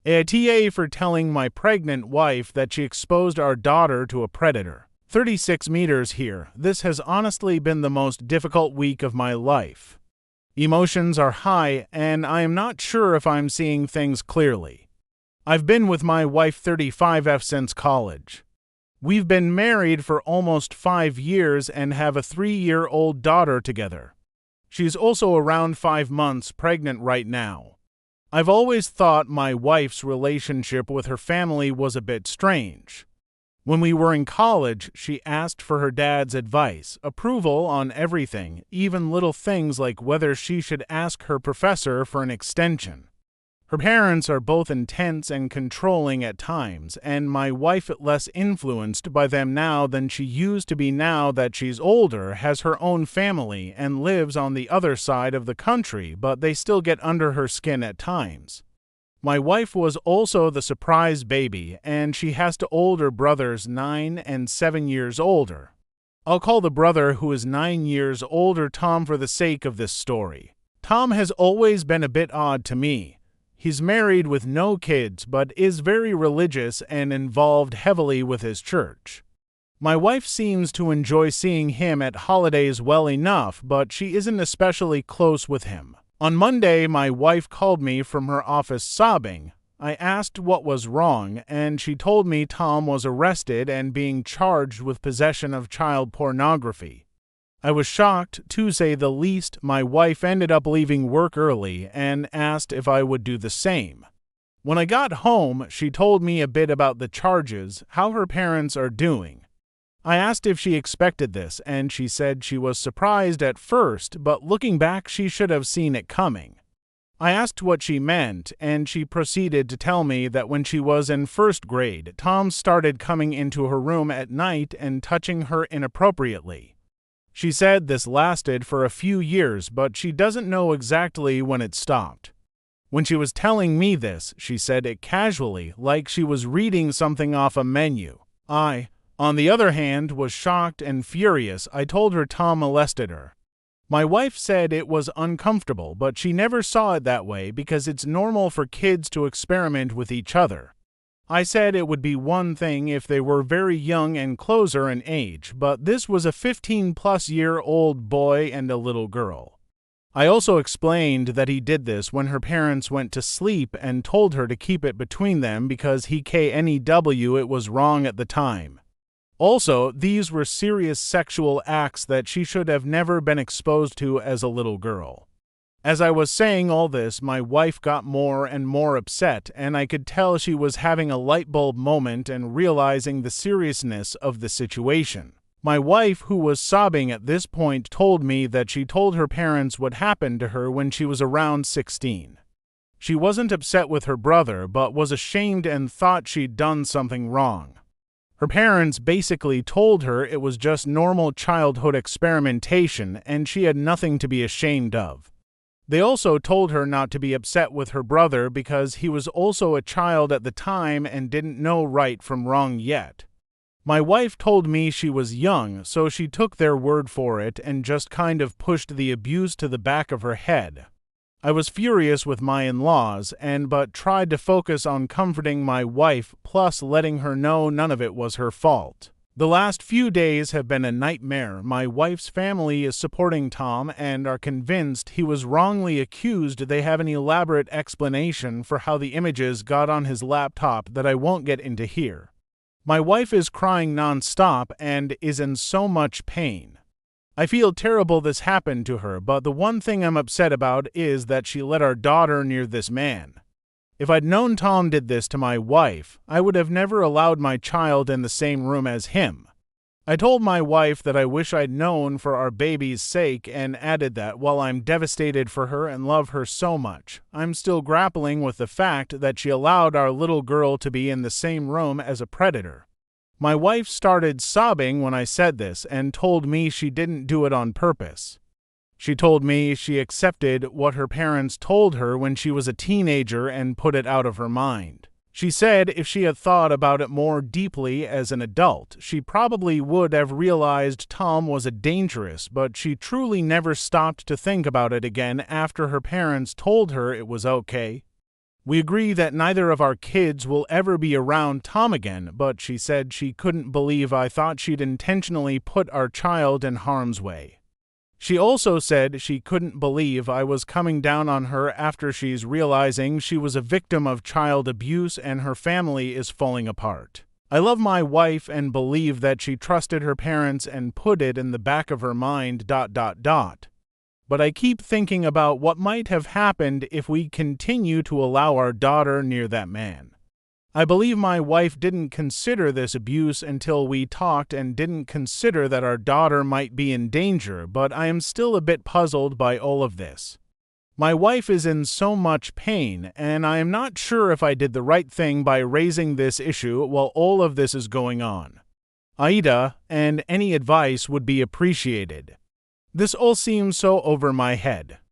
AITA for telling my pregnant wife that she exposed our daughter to a predator. 36 meters here. This has honestly been the most difficult week of my life. Emotions are high, and I am not sure if I'm seeing things clearly. I've been with my wife 35F since college. We've been married for almost 5 years and have a 3-year-old daughter together. She's also around 5 months pregnant right now. I've always thought my wife's relationship with her family was a bit strange. When we were in college, she asked for her dad's advice, approval on everything, even little things like whether she should ask her professor for an extension. Her parents are both intense and controlling at times, and my wife, less influenced by them now than she used to be now that she's older, has her own family and lives on the other side of the country, but they still get under her skin at times. My wife was also the surprise baby, and she has two older brothers 9 and 7 years older. I'll call the brother who is 9 years older Tom for the sake of this story. Tom has always been a bit odd to me. He's married with no kids, but is very religious and involved heavily with his church. My wife seems to enjoy seeing him at holidays well enough, but she isn't especially close with him. On Monday, my wife called me from her office sobbing. I asked what was wrong, and she told me Tom was arrested and being charged with possession of child pornography. I was shocked, to say the least. My wife ended up leaving work early and asked if I would do the same. When I got home, she told me a bit about the charges, how her parents are doing. I asked if she expected this, and she said she was surprised at first, but looking back she should have seen it coming. I asked what she meant, and she proceeded to tell me that when she was in first grade, Tom started coming into her room at night and touching her inappropriately. She said this lasted for a few years, but she doesn't know exactly when it stopped. When she was telling me this, she said it casually, like she was reading something off a menu. I, on the other hand, was shocked and furious. I told her Tom molested her. My wife said it was uncomfortable, but she never saw it that way because it's normal for kids to experiment with each other. I said it would be one thing if they were very young and closer in age, but this was a 15-plus-year-old boy and a little girl. I also explained that he did this when her parents went to sleep and told her to keep it between them because he KNEW it was wrong at the time. Also, these were serious sexual acts that she should have never been exposed to as a little girl. As I was saying all this, my wife got more and more upset, and I could tell she was having a light bulb moment and realizing the seriousness of the situation. My wife, who was sobbing at this point, told me that she told her parents what happened to her when she was around 16. She wasn't upset with her brother, but was ashamed and thought she'd done something wrong. Her parents basically told her it was just normal childhood experimentation and she had nothing to be ashamed of. They also told her not to be upset with her brother because he was also a child at the time and didn't know right from wrong yet. My wife told me she was young, so she took their word for it and just kind of pushed the abuse to the back of her head. I was furious with my in-laws but tried to focus on comforting my wife plus letting her know none of it was her fault. The last few days have been a nightmare. My wife's family is supporting Tom and are convinced he was wrongly accused. They have an elaborate explanation for how the images got on his laptop that I won't get into here. My wife is crying non-stop and is in so much pain. I feel terrible this happened to her, but the one thing I'm upset about is that she let our daughter near this man. If I'd known Tom did this to my wife, I would have never allowed my child in the same room as him. I told my wife that I wish I'd known for our baby's sake and added that while I'm devastated for her and love her so much, I'm still grappling with the fact that she allowed our little girl to be in the same room as a predator. My wife started sobbing when I said this and told me she didn't do it on purpose. She told me she accepted what her parents told her when she was a teenager and put it out of her mind. She said if she had thought about it more deeply as an adult, she probably would have realized Tom was dangerous, but she truly never stopped to think about it again after her parents told her it was okay. We agree that neither of our kids will ever be around Tom again, but she said she couldn't believe I thought she'd intentionally put our child in harm's way. She also said she couldn't believe I was coming down on her after she's realizing she was a victim of child abuse and her family is falling apart. I love my wife and believe that she trusted her parents and put it in the back of her mind ... But I keep thinking about what might have happened if we continue to allow our daughter near that man. I believe my wife didn't consider this abuse until we talked and didn't consider that our daughter might be in danger, but I am still a bit puzzled by all of this. My wife is in so much pain, and I am not sure if I did the right thing by raising this issue while all of this is going on. AITA, and any advice would be appreciated. This all seems so over my head.